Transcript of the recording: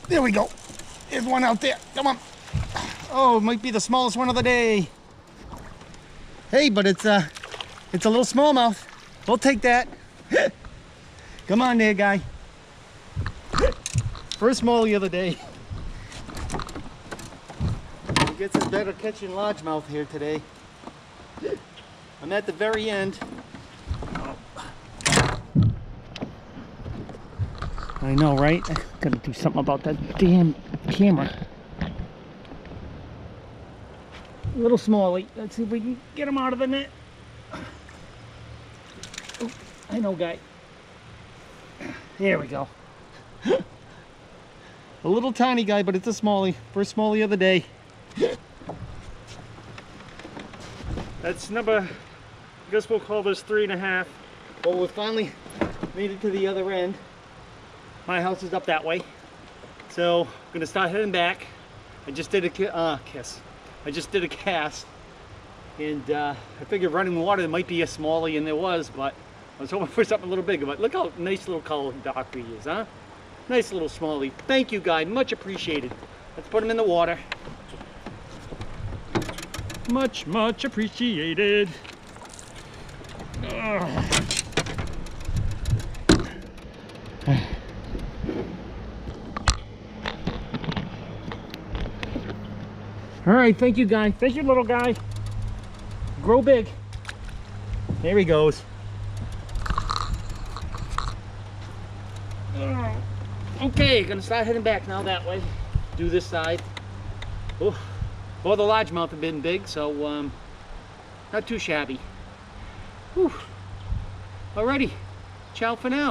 There we go. There's one out there. Come on. Oh, it might be the smallest one of the day. Hey, but it's a little smallmouth. We'll take that. Come on there, guy. First smallie of the day. He gets his better catching largemouth here today. I'm at the very end. I know, right? I gotta do something about that damn camera. A little smallie. Let's see if we can get him out of the net. Oh, I know, guy. There we go. A little tiny guy, but it's a smallie. First smallie of the day. That's number, I guess we'll call this 3.5. Well, we finally made it to the other end. My house is up that way. So I'm gonna start heading back. I just did a I just did a cast. And I figured running water there might be a smallie, and there was, but I was hoping for something a little bigger. But look how nice little color dark he is, huh? Nice little smallie. Thank you, guy. Much appreciated. Let's put him in the water. Much, much appreciated. All right, thank you, guy. Thank you, little guy. Grow big. There he goes. Okay, gonna start heading back now that way. Do this side. Oh, well, the largemouth have been big, so not too shabby. Whew. Alrighty, ciao for now.